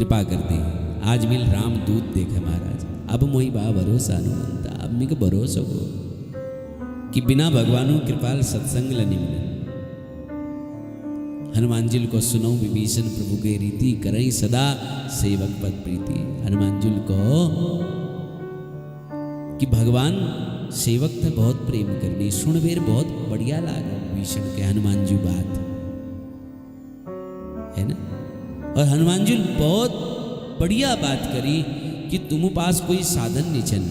कृपा कर दे। आज मिल राम दूत देखे महाराज, अब मोही बा भरोसा अनुमंता, अब मिक भरोसा हो कि बिना भगवानों कृपाल सत्संग ल निमन। हनुमान जी को सुनो विभीषण प्रभु के रीति, करई सदा सेवक पद प्रीति। हनुमान जी को कि भगवान सेवक थे बहुत प्रेम करनी, सुन बेर बहुत बढ़िया लागा विभीषण के हनुमान जी बात है ना। और हनुमान जी बहुत बढ़िया बात करी कि तुम पास कोई साधन नहीं छन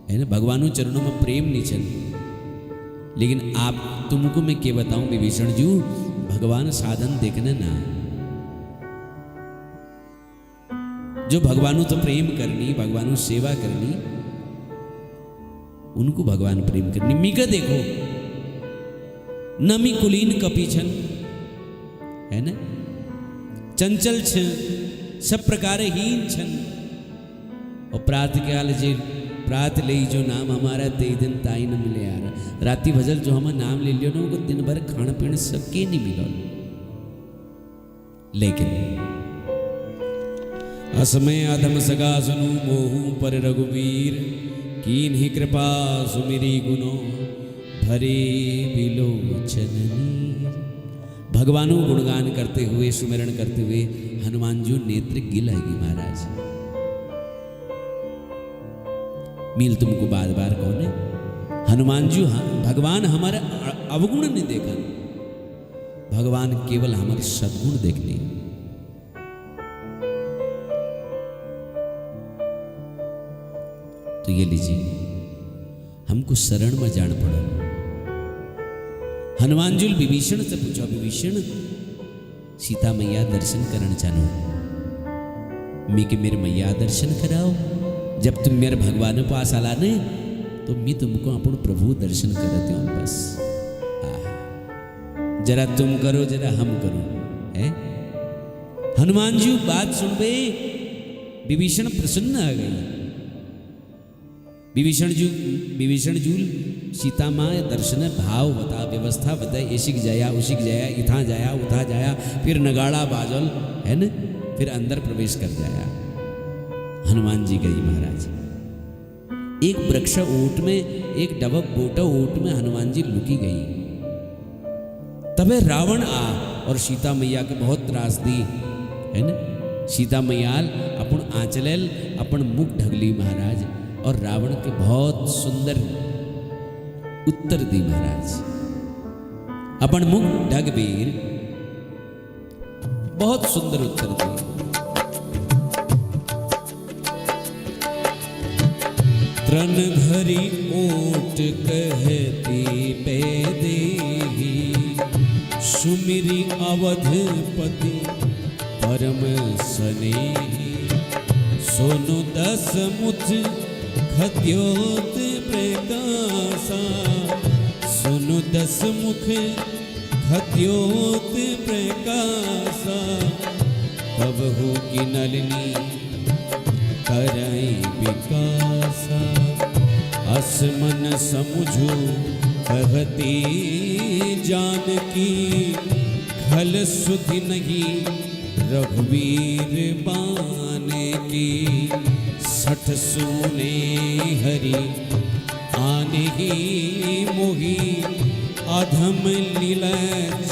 है ना, भगवानों चरणों में प्रेम नहीं छन, लेकिन आप तुमको मैं क्या बताऊं विभीषण जी, भगवान साधन देखने ना, जो भगवानों तो प्रेम करनी, भगवानों सेवा करनी, उनको भगवान प्रेम करनी। मीका देखो नमी कुलीन कपीछन है ना, चंचल छ सब प्रकार हीन छन, और प्रात काल जे प्रात ले जो नाम हमारा ते दिन ताई न मिले यार। राती भजल जो हम नाम ले लियो ना, उनको दिन भर खान पीण सबके नहीं मिलो, लेकिन असमय अधम सगा सुनु मोहू पर रघुवीर, कीन ही कृपा सुमिरी गुनो भरे बिलोचन नीर। भगवानों गुणगान करते हुए सुमिरन करते हुए हनुमान जी नेत्र गिलाएगी महाराज। मील तुमको बार बार कौन है हनुमान जी, भगवान हमारे अवगुण नहीं देखा, भगवान केवल हमारे सद्गुण देखने। तो ये लीजिए, हमको शरण में जान पड़ा। हनुमान जी विभीषण से पूछा, विभीषण सीता मैया दर्शन करना चाहूं, मी के मेरे मैया दर्शन कराओ। जब तुम मेरे भगवान पास आला ने तो मैं तुमको अपन प्रभु दर्शन करते हूं। बस जरा तुम करो जरा हम करो है। हनुमान जी बात सुन बे विभीषण प्रसन्न आ गई। विभीषण जी सीता माँ दर्शन भाव बता, व्यवस्था बता, ऐसिक जाया उसिक जाया, इथा जाया उथा जाया, फिर नगाड़ा बाजल है न, फिर अंदर प्रवेश कर जाया। हनुमान जी गई महाराज, एक वृक्ष ऊंट में, एक डबक बोटा ऊंट में हनुमान जी लुकी गई। तबे रावण आ और सीता मैया के बहुत त्रास दी है ना। सीता मैयाल अपन आंचलेल अपन मुख ढगली महाराज, और रावण के बहुत सुंदर उत्तर दी महाराज। अपन मुख ढग बीर बहुत सुंदर उत्तर दी। त्रन घरी ऊंट कहती पैदेही, सुमिरी अवधपति परम स्नेही। सोनु दस मुख खद्योत प्रकाशा, सोनु दस मुख खद्योत प्रकाशा। तब हो कि नलिनी करई विकासा, असमन समुझो कहती जानकी। खल सुधि नहीं रघुवीर बान की, सठ सुने हरि आने ही मोही। अधम नीलज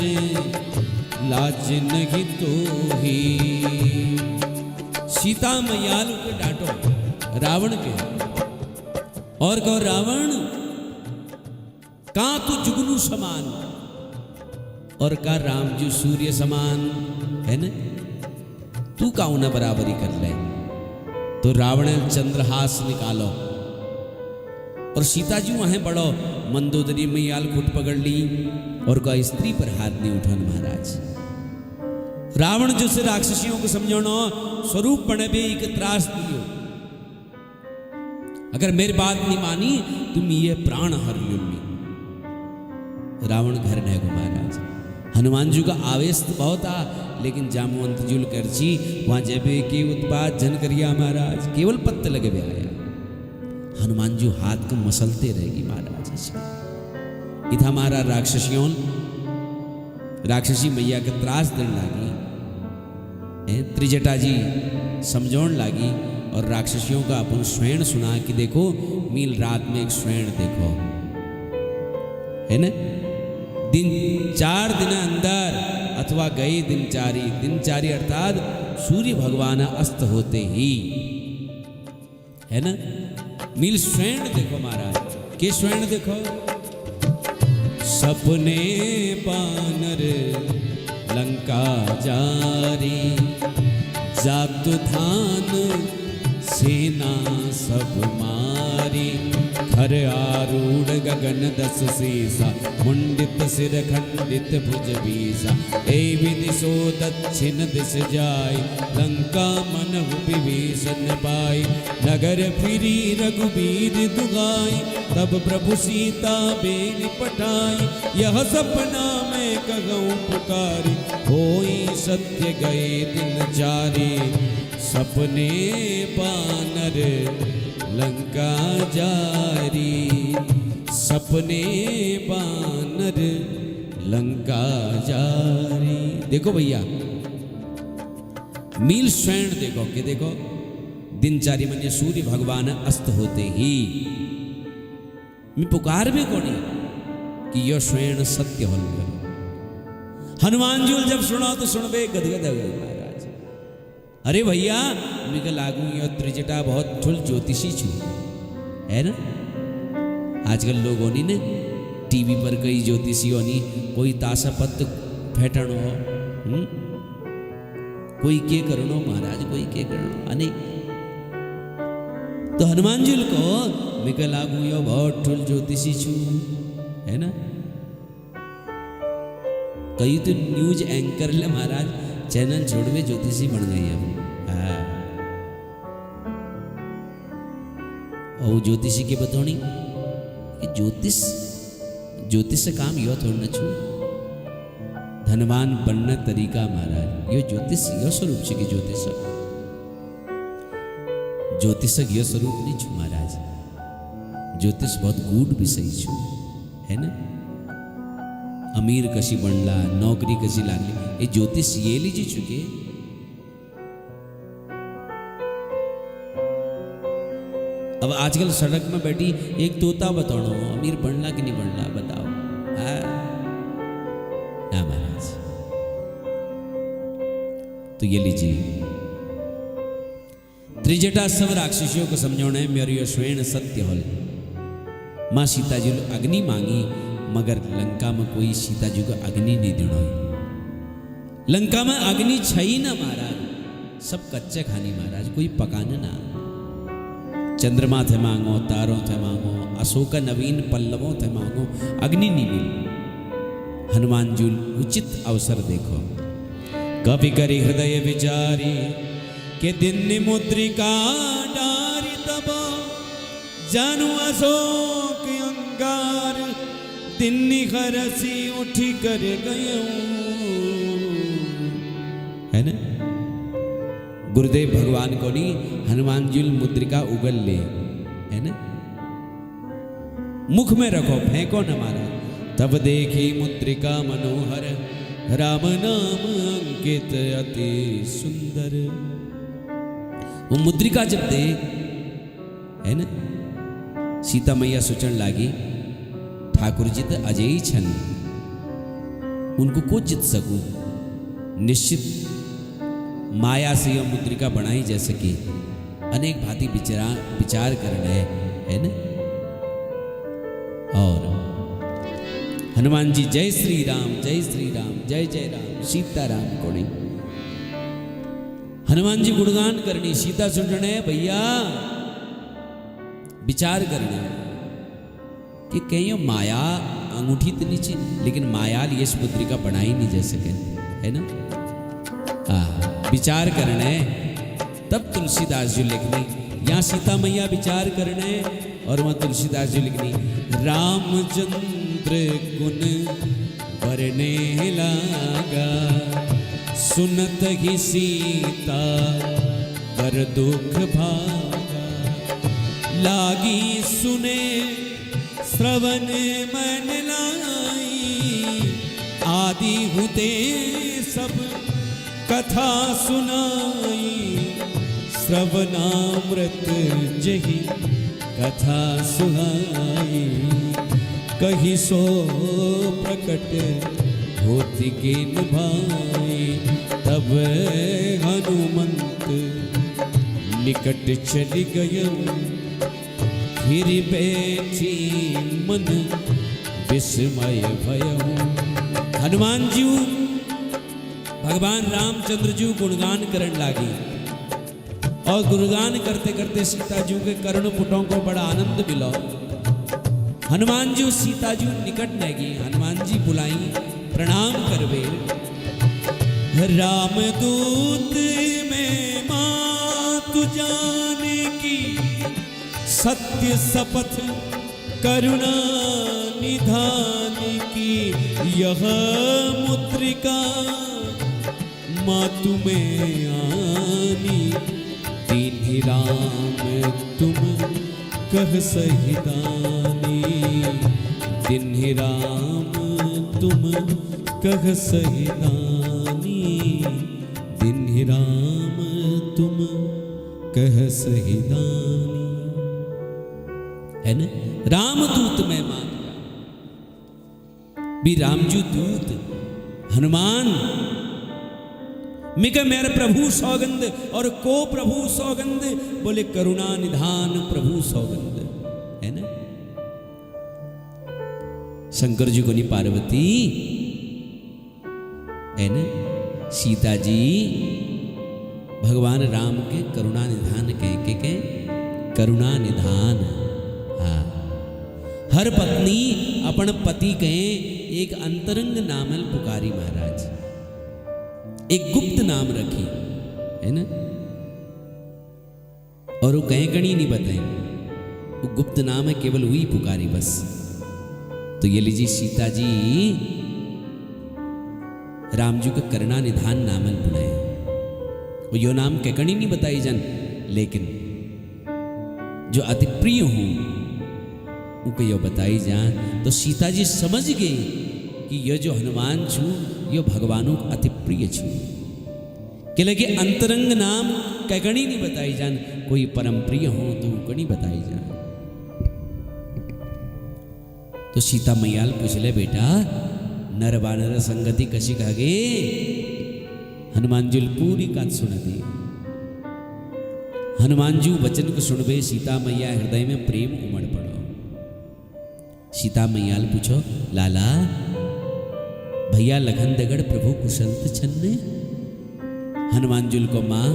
लाज नहीं तो ही। सीता मैयाल के डांटो रावण के, और कहो रावण का तू जुगनू समान, और का राम जी सूर्य समान है न, तू का उन्हें बराबरी कर ले। तो रावण चंद्रहास निकालो, और सीता जी वहां बढ़ो। मंदोदरी मैयाल खुट पकड़ ली, और का स्त्री पर हाथ नहीं उठान महाराज। रावण जो से राक्षसियों को समझाना स्वरूप बने भी एक त्रास दियो, अगर मेरी बात नहीं मानी तुम ये प्राण हर लुम्मी। रावण घर न गो महाराज। हनुमान जी का आवेश तो बहुत आ, लेकिन जामवंत जुल करची वहां जबे के उत्पाद जन करिया महाराज, केवल पत्ते लगे भी आया। हनुमान जी हाथ को मसलते रहेगी महाराज। इधा हमारा राक्षसियों राक्षसी मैया के त्रास देने लगी। त्रिजटा जी समझौन लागी और राक्षसियों का अपन स्वयं सुना कि देखो मील रात में एक स्वयं देखो है ना, दिन 4 दिन अंदर अथवा गई दिनचारी अर्थात सूर्य भगवान अस्त होते ही है ना, मील स्वयं देखो महाराज के स्वयं देखो। सपने बानर लंका जारी, जात धान सेना सब मारी, हर आरूढ़ गगन 10 सीसा, मुंडित सिर खंडित भुज बीसा, ए विदिशो दक्षिण दिश जाय, लंका मनहु विभीषण पाई, नगर फिरी रघुबीर दुगाई, तब प्रभु सीता बेन पठाई, यह सपना मैं कहूँ पुकारी, होई सत्य गए दिन जारी, सपने बानर लंका जारी, सपने बानर लंका जारी। देखो भैया मील स्वयं देखो कि देखो दिनचारी मन्य सूर्य भगवान अस्त होते ही मैं पुकार भी कोनी कि यो स्वयं सत्य होल। हनुमान जी जब सुनो तो सुनबे गदगद हो गए महाराज। अरे भैया मैं लागू यो त्रिजटा बहुत ठुल ज्योतिषी छू है ना। आजकल लोगों ने टीवी पर कई ज्योतिषियों ने कोई ताशापत्त फेटण हो, कोई के करणो महाराज, कोई के करणो अने तो हनुमान जी को मैं लागू यो बहुत ठुल ज्योतिषी छू है ना। कई तो न्यूज एंकर ले महाराज चैनल छोड़वे ज्योतिषी बन गए हम। और ज्योतिषी के बतौनी कि ज्योतिष से काम यो थोड़ा न छू, धनवान बनना तरीका महाराज यो ज्योतिष यो स्वरूप छे कि ज्योतिष यो स्वरूप नहीं छू महाराज। ज्योतिष बहुत गूढ़ विषय छू है ना। अमीर कशी बनला, नौकरी कशी लागली, ये ज्योतिष ये लीजिए चुके। अब आजकल सड़क में बैठी एक तोता बताओ अमीर बनला कि नहीं बनला बताओ ना महाराज। तो ये लीजिए त्रिजटा सब राक्षसियों को समझाना है मेरी स्वयं सत्य होल। माँ सीता जी अग्नि मांगी मगर लंका में कोई सीता जी को अग्नि नहीं देना। लंका में अग्नि छई ना महाराज, सब कच्चे खानी महाराज, कोई पकाने ना। चंद्रमा थे मांगो, तारों थे मांगो, अशोक नवीन पल्लवों थे मांगो, अग्नि नहीं मिली। हनुमान जी उचित अवसर देखो। कभी करी हृदय विचारी के दिन मुद्रिका डारी, तब जानू अशोक अंगार, तिन्नी खरसी उठी कर गयो है ना। गुरुदेव भगवान को नहीं हनुमान जी मुद्रिका उगल ले है ना, मुख में रखो फेंको न मारा। तब देखी मुद्रिका मनोहर, राम नाम अंकित अति सुंदर। वो मुद्रिका जब दे है ना, सीता मैया सोचने लागी ठाकुर जी तो अजय छन, उनको को जित सकूं। निश्चित माया से यह मुद्रिका बनाई जा सके। अनेक भांति विचार करना है ना। और हनुमान जी जय श्री राम जय श्री राम जय जय राम सीताराम कोणी हनुमान जी गुणगान करनी, सीता सुनने भैया विचार करने कि कहीं माया अंगूठी तो नीचे, लेकिन माया ये मुद्रिका बनाई नहीं जा सके है ना। विचार करने तब तुलसीदास जी लिखनी, यहाँ सीता मैया विचार करने और वहाँ तुलसीदास जी लिखनी। रामचंद्र गुण वरने लागा, सुनत ही सीता कर दुख भागा, लागी सुने श्रवण मन लाई, आदि हुते सब कथा सुनाई श्रवणामृत जही कथा सुहाई कही सो प्रकट होती के निभाई तब हनुमंत निकट चली गय फिर बैठी मन विस्मय भयऊ। हनुमान जी भगवान रामचंद्र जी गुणगान करने लागी और गुणगान करते करते सीता जी के कर्ण पुटों को बड़ा आनंद मिला। हनुमान जी सीता जी निकट न गई, हनुमान जी बुलाई प्रणाम करवे। रामदूत में मातु जाने की सत्य शपथ करुणा निधान की यह मुद्रिका मातु में आनी दीन्हि राम तुम कह सहिदानी दीन्हि राम तुम कह सहिदानी दीन्हि राम तुम कह सहिदानी। है ना, रामदूत में मान भी रामजू दूत हनुमान मिक मेरे प्रभु सौगंध और को प्रभु सौगंध बोले करुणा निधान प्रभु सौगंध। है ना, शंकर जी को नहीं पार्वती है ना, सीता जी भगवान राम के करुणा निधान के करुणा निधान। हाँ, हर पत्नी अपन पति के एक अंतरंग नामल पुकारी महाराज, एक गुप्त नाम रखी है ना, और वो कहीं कहीं नहीं बताए, वो गुप्त नाम है केवल वही पुकारी बस। तो ये लीजिए सीता जी राम जी को करुणा निधान नामल बुलाए, वो यो नाम कैकणी नहीं बताई जन, लेकिन जो अति प्रिय हूं उनको यो बताई जान। तो सीता जी समझ गई कि ये जो हनुमान छू यो भगवानों को अति प्रिय छू के लगे अंतरंग नाम कैकणी नहीं बताई जान, कोई परम प्रिय हो तो उनको नहीं बताई जान। तो सीता मैयाल पूछले बेटा नर वानर संगति कशी कहे। हनुमान जी पूरी बात सुन दी। हनुमान जी वचन को सुनबे सीता मैया हृदय में प्रेम उमड़ पड़ो। सीता मैयाल पूछो लाला भैया लखन दगड़ प्रभु कुशल छन्ने। हनुमान जी को माँ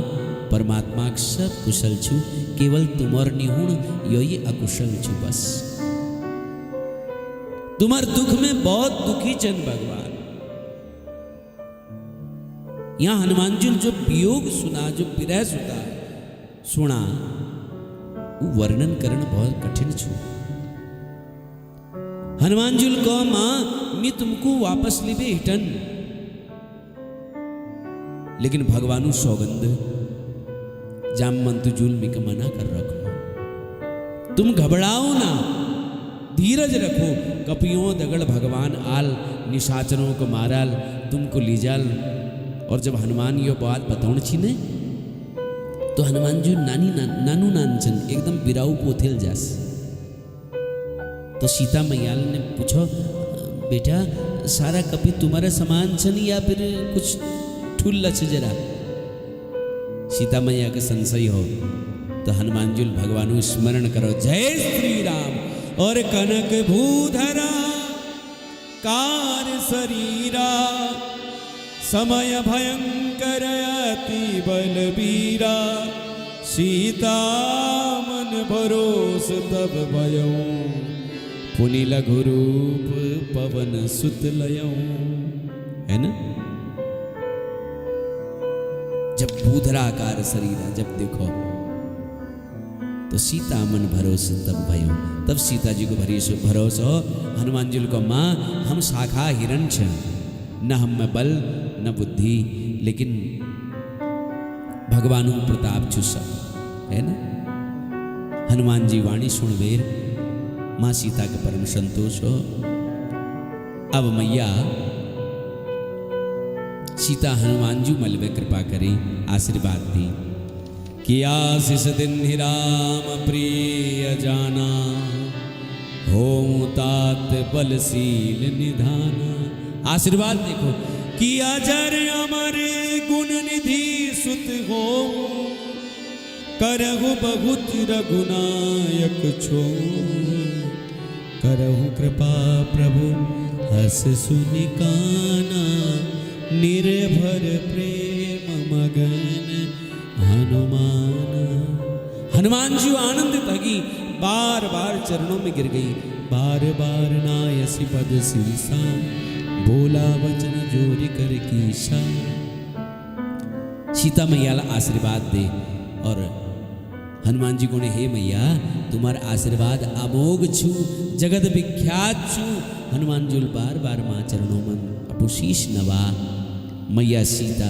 परमात्मा सब कुशल छू, केवल तुमर निहुण योई अकुशल छू बस। तुम्हार दुख में बहुत दुखी चन भगवान। यहां हनुमान जी जो वियोग सुना, जो विरह सुना वो वर्णन करना बहुत कठिन छू। हनुमान जी को मां मैं तुमको वापस लिबे हिटन, लेकिन भगवानु सौगंध जामवंत जूल मिक मना कर रखो। तुम घबराओ ना, धीरज रखो। कपियों दगड़ भगवान आल निशाचरों को माराल तुमको लीजाल। और जब हनुमान यो बात बताउन छीने तो हनुमान जी नानू नानचन एकदम बिराऊ पोथेल जास। तो सीता मैयाल ने पूछो बेटा सारा कपि तुम्हारे समान छन या फिर कुछ ठुल लछ जरा। सीता मैया के संशय हो तो हनुमान जी भगवान स्मरण करो जय श्री राम और कनक भूधरा कार शरीरा समय भयंकर अति बलबीरा सीता मन भरोस तब भयऊ पुनि लघु रूप पवन सुत लयऊ। है ना, जब भूधराकार शरीर जब देखो तो सीता मन भरोसे तब भयो। तब सीता जी को भरोसा हो हनुमान जी को माँ हम शाखा हिरण छ, न हम में बल न बुद्धि, लेकिन भगवानु प्रताप छुसा। है ना, हनुमान जी वाणी सुनवेर माँ सीता के परम संतोष हो। अब मैया सीता हनुमान जी मल में कृपा करें, आशीर्वाद दी कि आशीष दिन ही राम प्रिय जाना, हों तात बलशील निधाना। आशीर्वाद देखो कि अजर अमर गुण निधि सुत हो, करहु बहुत रघुनायक छो, करहु कृपा प्रभु हस सुनि काना, निर्भर प्रेम मगन हनुमान। हनुमान जी आनंदित होगी, बार बार चरणों में गिर गई, बार बार नायसी पद शीसा, बोला वचन जोरी कर कीशा। सीता मैया आशीर्वाद दे, और हनुमान जी को ने हे मैया तुम्हारा आशीर्वाद अमोघ छु, जगत विख्यात छु। हनुमान जी बार बार माँ चरणों में अपो शीश नवा। मैया सीता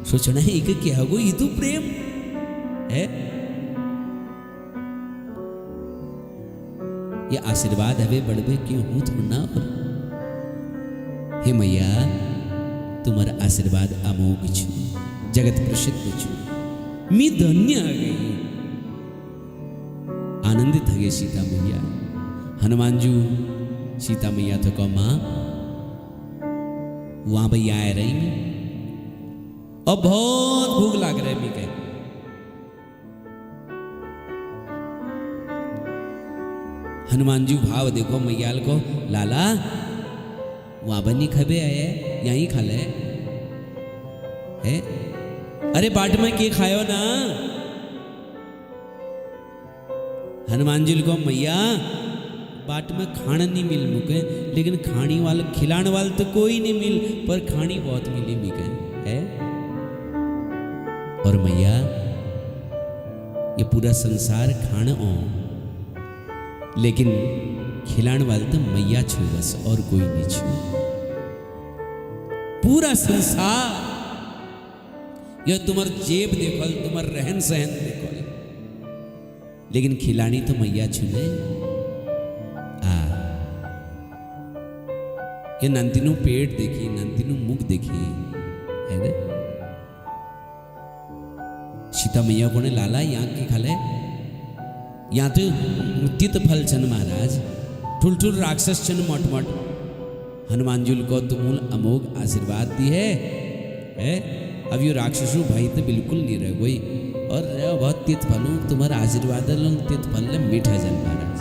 सोचना है एक क्या हो ये तो प्रेम है, ये आशीर्वाद हवे बढ़वे क्यों हूं तुम ना। हे मैया तुम्हारा आशीर्वाद अमोघ छु, जगत प्रसिद्ध छु, मी धन्य आ गई। आनंदित हो गए सीता मैया। हनुमान जी सीता मैया तो कहो माँ वहां भैया आए रही मैं, और बहुत भूख लग रहा है मी कहे। हनुमान जी भाव देखो मैयाल को, लाला वहां बनी खबे आए यहीं खा ले है, अरे बाट में के खायो ना। हनुमान जी को मैया बाट में खाना नहीं मिल मुके, लेकिन खानी वाले खिलाने वाले तो कोई नहीं मिल, पर खानी बहुत मिली मिके है। और मैया ये पूरा संसार खाना हो, लेकिन खिलाने वाले तो मैया छू बस, और कोई नहीं छू। पूरा संसार यह तुम्हार जेब देखल, तुम्हार रहन सहन देखल, लेकिन खिलानी तो मैया छू ले। ये नंदिनु पेट देखी, नंदिनु मुख देखी है ना। सीता मैया को ने लाला यहाँ के खाले, यहाँ तो तीत फल छन महाराज, ठुल ठुल राक्षस छन मट मट। हनुमान जी को तुम अमोघ आशीर्वाद दी है। अब ये राक्षसु भाई तो बिल्कुल नहीं रह गई, और बहुत तीत फलू तुम्हारा आशीर्वाद तीत फल ने मीठा जन महाराज।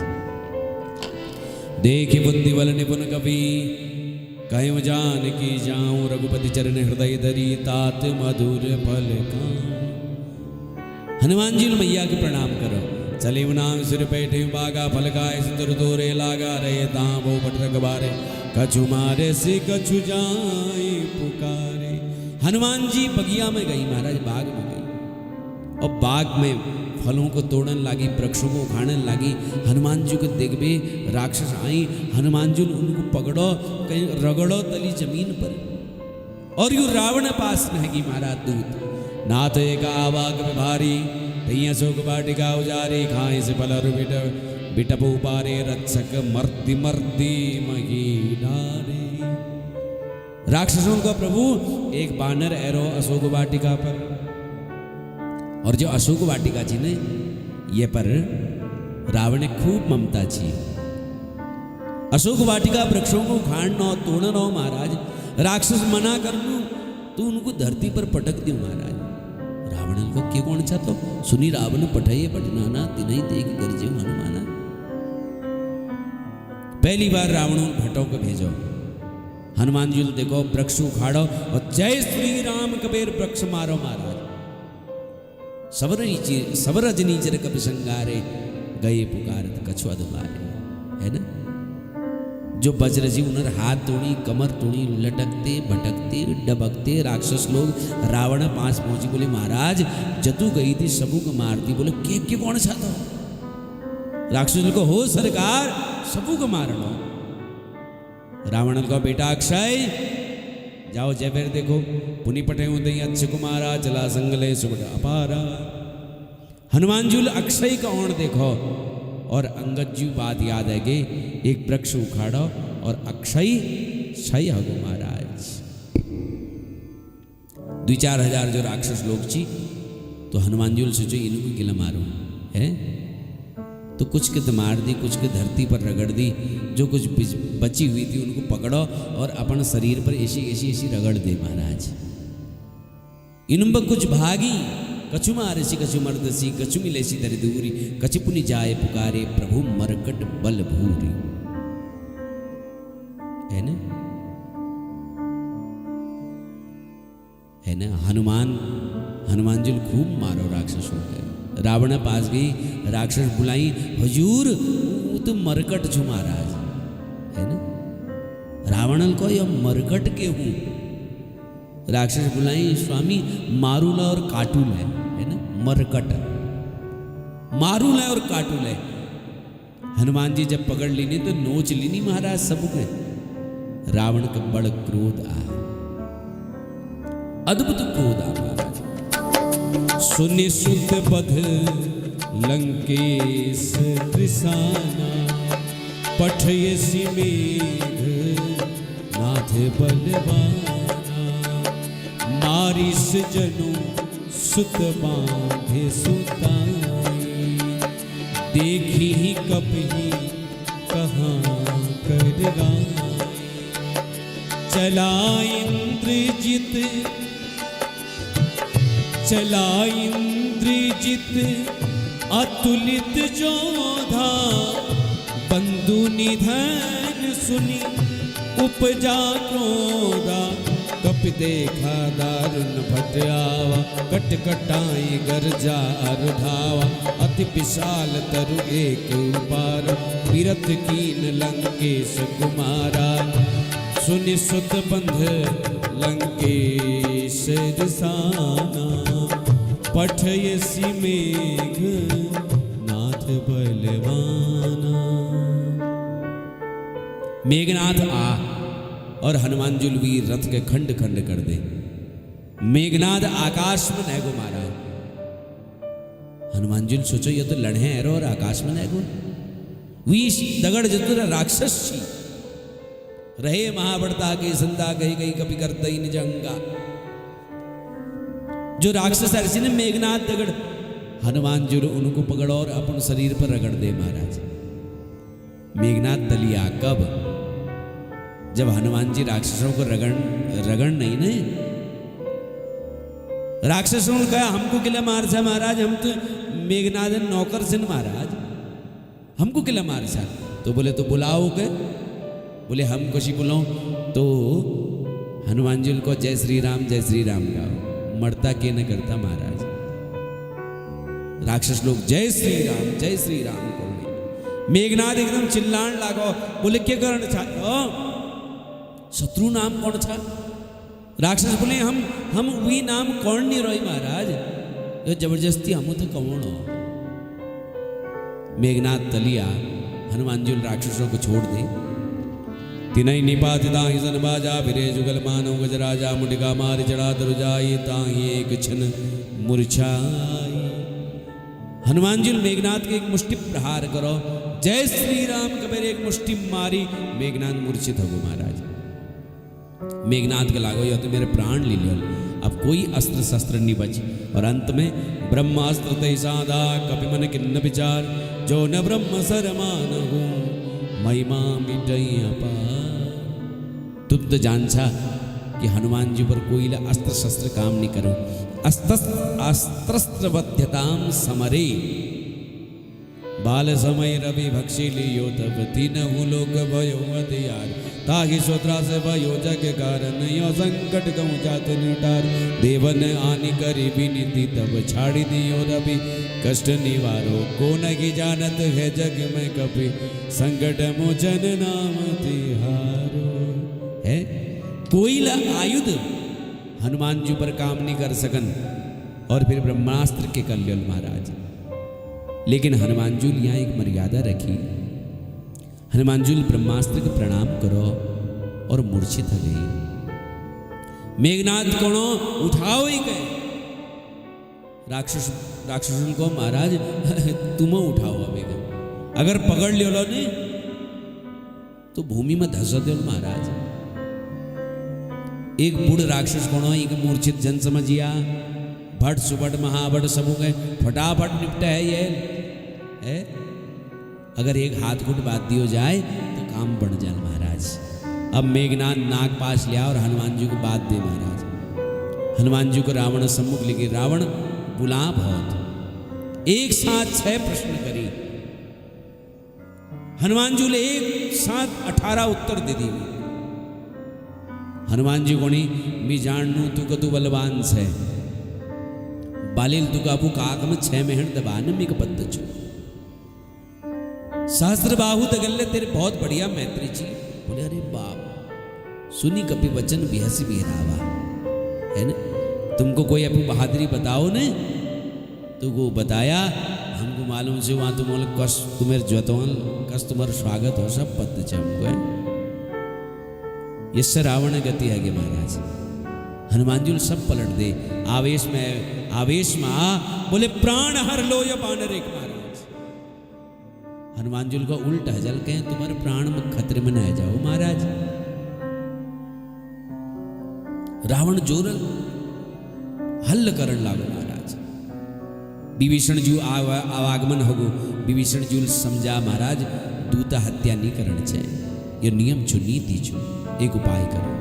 देखी बुद्धि बल निपुण कवि, कहीं जान की जाऊं, रघुपति चरण हृदय धरी, तात मधुर फल का। हनुमान जी मैया के प्रणाम करो। चले नाम सिर बैठे बागा, फल खाए सुंदर तोरे, लागा रहे तांबो पट रखबारे, कछु मारे से कछु जाए पुकारे। हनुमान जी बगिया में गई महाराज, बाग में गई, और बाग में फलों को तोड़ने लगी, वृक्षों को उखाड़ने लगी। हनुमान जी को देखबे राक्षस आई, हनुमान जी उनको पकड़ो, कहीं रगड़ो तली जमीन पर, और यू रावण पास रहेगी महाराज दूत। नाथ एक आवाग में भारी, तैया शोक वाटिका उजारी, खाए से पलर बिटपो पारे, रक्षक मर्दी मर्दी मही डारे। राक्षसों का प्रभु एक बानर एरो अशोक वाटिका पर, और जो अशोक वाटिका जी ने ये पर रावण ने खूब ममता छी। अशोक वाटिका वृक्षों को उखाड़ना तोड़ना हो महाराज, राक्षस मना कर लू तो उनको धरती पर पटक दो महाराज। रावण को के कौन सा तो सुनी रावण पठाइए पटनाना, तिनही देख गरजे हनुमाना। पहली बार रावण भट्टों को भेजो। हनुमान जी देखो वृक्ष उखाड़ो, और जय श्री राम कबीर वृक्ष मारो महाराज। सबर नीचर कपि संगारे, गए पुकारत कछुआ दुबारे, है ना। जो वज्र जी उन्हें हाथ तोड़ी, कमर तोड़ी, लटकते भटकते डबकते राक्षस लोग। रावण पास पहुंची, बोले महाराज जतू गई थी सबू को मारती। बोले के कौन सा था? राक्षस को हो सरकार सबू को मारना। रावण का बेटा अक्षय जाओ जय फिर देखो, पुनि पटे उदय अच्छ कुमारा, चला संगले सुबह अपारा। हनुमान जी अक्षय का ओण देखो, और अंगद जी बात याद है कि एक वृक्ष उखाड़ो और अक्षय क्षय हो महाराज। 2-4 हजार जो राक्षस लोग छी तो हनुमान जी सोचो इनको किला मारो है, तो कुछ के तो मार दी, कुछ के धरती पर रगड़ दी, जो कुछ बची हुई थी उनको पकड़ो और अपन शरीर पर ऐसी ऐसी ऐसी रगड़ दे महाराज। इनुम्ब कुछ भागी कछु मारसी कछु मर्दसी कछु मिलेसी दरि दूरी कछु पुनि जाए पुकारे प्रभु मरकट बल भूरी। है ना, है ना। हनुमान जी खूब मारो राक्षसों के। रावण पास गई, राक्षस बुलाई, हुजूर वो तो मरकट छो महाराज, है ना। रावण को यह मरकट के हूँ। राक्षस बुलाई, स्वामी मारूला और काटूल है ना, मरकट मारूला और काटूल है। हनुमान जी जब पकड़ लीनी तो नोच लीनी महाराज सबके। रावण का बड़ क्रोध आ, अद्भुत क्रोध आ महाराज। सुनि सुत बध लंकेश त्रिसाना पठयसि मेघ नाथ बलवाना मारिस जनु सुत बांधे सुताई देखी ही कपही कहाँ कर गाई चला इंद्रजित अतुलित जोधा बंधु निधन सुनी उपजा क्रोधा कपि देखा दारुण भटयावा कट कटाई गरजा रुधावा अति विशाल तरु एक उपार विरत कीन लंकेश कुमारा सुनि सुत बंध लंकेश रिसाना पठयसि मेघ नाथ बलवाना। मेघनाथ आ और हनुमान जुलवीर रथ के खंड खंड कर दे। मेघनाथ आकाश में नैगो महाराज। हनुमान जी सोचो ये तो लड़े एरो और आकाश में नैगो वी दगड़ जतुर राक्षस छी रहे महाबड़ता के संदा कही कही कभी करता ही निजंगा। जो राक्षस अर्षि ने मेघनाथ दगड़ हनुमान जी उनको पकड़ो और अपन शरीर पर रगड़ दे महाराज। मेघनाथ दलिया कब जब हनुमान जी राक्षसों को रगड़ नहीं ने राक्षसों ने कहा हमको किला मार सा महाराज, हम तो मेघनाथ नौकर से महाराज, हमको किला मार सा। तो बोले तो बुलाओ के, बोले हम कुछ बुलाओ। तो हनुमान जी को जय श्री राम गाओ, मरता के न करता महाराज। राक्षस लोग जय श्री राम करो। मेघनाथ एकदम चिल्लान लागो, बोले क्या करण छा शत्रु नाम कौन छा। राक्षस बोले हम वही नाम कौन नहीं रोई महाराज, तो जबरदस्ती हम तो कौन हो। मेघनाथ तलिया हनुमान जी राक्षसों को छोड़ दे। तिनई निपातिता ही सन बाजा फिरे जुगल मानव गजराजा मुटिका मार चढ़ा दरुजाई ताही एक क्षण मूर्छाई। हनुमान जी मेघनाथ के एक मुष्टि प्रहार करो, जय श्री राम कबीर एक मुष्टि मारी, मेघनाथ मूर्छित हो महाराज। मेघनाथ के लागो या तो मेरे प्राण ले लियो, अब कोई अस्त्र शस्त्र नहीं बची। और अंत में ब्रह्मास्त्र ते साधा कपि मन किन्न विचार जो न ब्रह्म सरमानहु महिमा मिटई अपार। तुम तो जानछा कि हनुमान जी पर कोई अस्त्र शस्त्र काम नहीं करो। अस्त्रस्त्रबद्धताम समरे बाल समय रवि भक्षी लियो तब तीनहु लोक भयो अतियार ताहि सोत्रा से भयो जग कारण यो संकट कहूँ जात निटार देवन आनि करी विनीति तब छाड़ी दियो रवि कष्ट निवारो को नहीं जानत है जग में कभी संकट मोचन नाम तिहारो। है कोई आयुध हनुमान जी पर काम नहीं कर सकन और फिर ब्रह्मास्त्र के कल्याण महाराज। लेकिन हनुमान जी यहाँ एक मर्यादा रखी। हनुमान जी ब्रह्मास्त्र के प्रणाम करो और मूर्छित हो गई। मेघनाथ कोनो उठाओ ही गए। राक्षसों को महाराज तुम उठाओ अबेगा, अगर पकड़ लियो लो ने तो भूमि में धस दो महाराज। एक बूढ़ राक्षस कोणो एक मूर्छित जन समझिया भट सुबट महाभट सबू गए फटाफट निपटा है ये है। अगर एक हाथ घुट बात दियो जाए तो काम बढ़ जाए महाराज। अब मेघनाथ नाग पास लिया और हनुमान जी को बात दे महाराज। हनुमान जी को रावण सम्मुख लेके रावण बुला बहुत एक साथ 6 प्रश्न करी। हनुमान जी ने एक साथ 18 उत्तर दे दी। हनुमान जी कोणी मी जानू तू कतु बलवान से बालिल तू काबू काक में 6 मेहन दबान मिक पत्त छो सहस्त्र बाहु तगल्ले तेरे बहुत बढ़िया मैत्री जी। बोले अरे बाप सुनी कभी वचन बिहसी बिहरावा है ना। तुमको कोई अपनी बहादुरी बताओ ने तो वो बताया हमको मालूम से वहां तुम कस तुम्हें जतौन कस तुम्हारा स्वागत हो सब पत्त छे हमको है। इससे रावण गति है महाराज। हनुमान जी सब पलट दे आवेश में आ बोले प्राण हर लो या बानर एक महाराज। हनुमान जी को उल्टा जल कहें तुम्हारे प्राण में खतरे में न जाओ महाराज। रावण जोर हल्ल करण लागो महाराज। विभीषण जी आवागमन होगो। विभीषण जी समझा महाराज दूता हत्या नहीं करण छे ये नियम छु नीति छु एक उपाय करो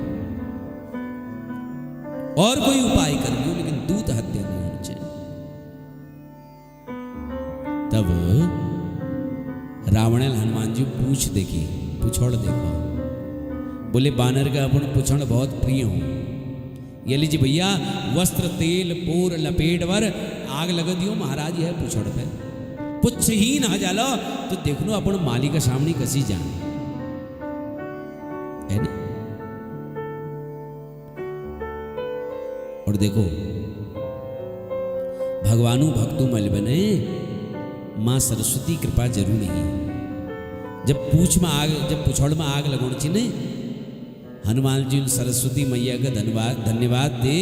और कोई उपाय कर लियो लेकिन दूत हत्या नहीं होनी चाहिए। तब रावण हनुमान जी पूछ देखी पुछड़ देखो। बोले बानर का अपन पुछड़ बहुत प्रिय हो ये लीजिए भैया वस्त्र तेल पोर लपेट वर आग लग दियो महाराज यह पुछड़ पे पुछ ही ना जालो तो देख लो अपन माली का सामने कसी जान है ना। और देखो भगवानु भक्तु मल बने मां सरस्वती कृपा जरूर नहीं। जब पूछ में आग जब पुछड़ में आग लगोण छी ने हनुमान जी सरस्वती मैया का धन्यवाद दे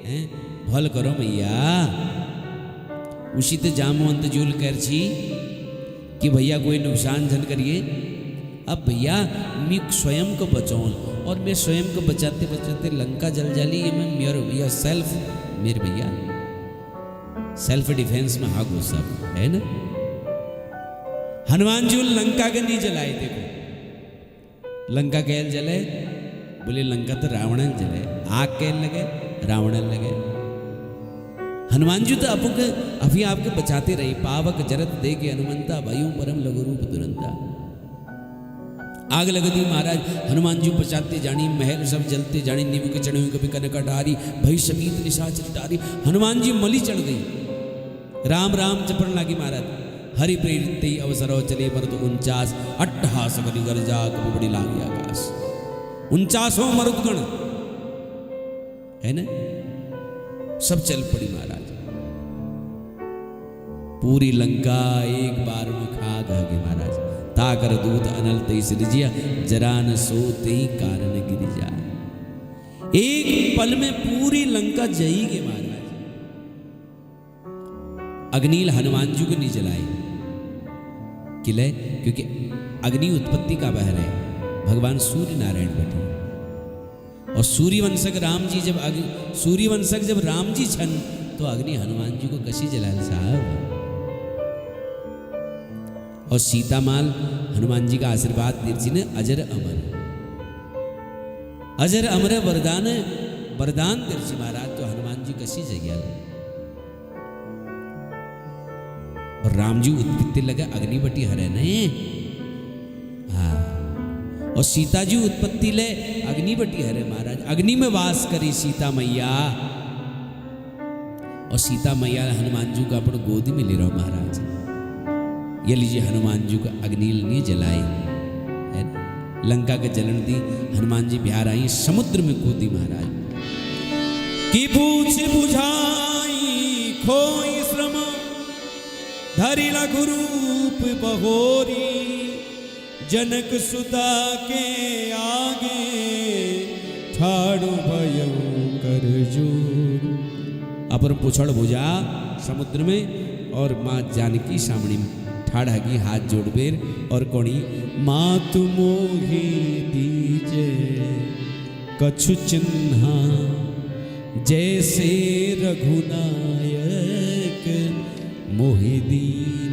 हैं भल करो मैया। उसी ते जामवंत जूल कर छी कि भैया कोई नुकसान झन करिए। अब भैया मैं स्वयं को बचाऊं और मैं स्वयं को बचाते बचाते लंका जल जाली ये मैं मेरे भैया मेरे भैया सेल्फ डिफेंस में हागो सब है ना। हनुमान जी लंका के नहीं जलाए। देखो लंका कैल जले बोले लंका तो रावण जले आग कैल लगे रावण लगे। हनुमान जी तो अभी आपके बचाते रही पावक जरत दे के हनुमंता भयू परम लघु रूप दुरंता। आग लग दी महाराज। हनुमान जी बचाते जानी महल सब जलते जानी नींबू के चढ़े हुए कभी कनकटारी भई समीत निशाचर टारी। हनुमान जी मली चढ़ गई राम राम जपन लागी महाराज। हरि प्रेरित अवसरो चले मरुत 49 अट्टहास करी गर्जा कभी बड़ी लागी आकाश। 49 मरुदगण है ना सब चल पड़ी महाराज। पूरी लंका एक बार में खा गए महाराज। ताकर दूत अनल तई सिरजिया जरा न सोते ही कारण गिर जा। एक पल में पूरी लंका जई गई महाराज। अग्निल हनुमान जी को नहीं जलाए किले क्योंकि अग्नि उत्पत्ति का बहर है भगवान सूर्य नारायण बैठे। और सूर्यवंशक राम जी जब राम जी छन तो अग्नि हनुमान जी को कसी जलाल साहब। और सीता माल हनुमान जी का आशीर्वाद दीर्जी ने अजर अमर वरदान दीर्जी महाराज। तो हनुमान जी कसी जगह और राम जी उत्पत्ति लगे अग्निवटी हरे ने। हाँ और सीता जी उत्पत्ति ले अग्निवटी हरे महाराज। अग्नि में वास करी सीता मैया। और सीता मैया हनुमान जी को अपने गोदी में ले रहा महाराज। ये लीजिए हनुमान जी को अग्निल नहीं जलाए है लंका के जलन दी। हनुमान जी बिहार आई समुद्र में कूदी महाराज। की पूछ बुझाई खोई श्रम धरि लघु रूप बहोरी। जनक सुता के आगे ठाड़ो भयो कर जोर। अपर पुछड़ भुजा समुद्र में और माँ जानकी सामने ठाड़ा की हाथ जोड़ बेर और कोणी मातु मोही दीजे कछु चिन्हा जैसे रघुनायक मोहि दीन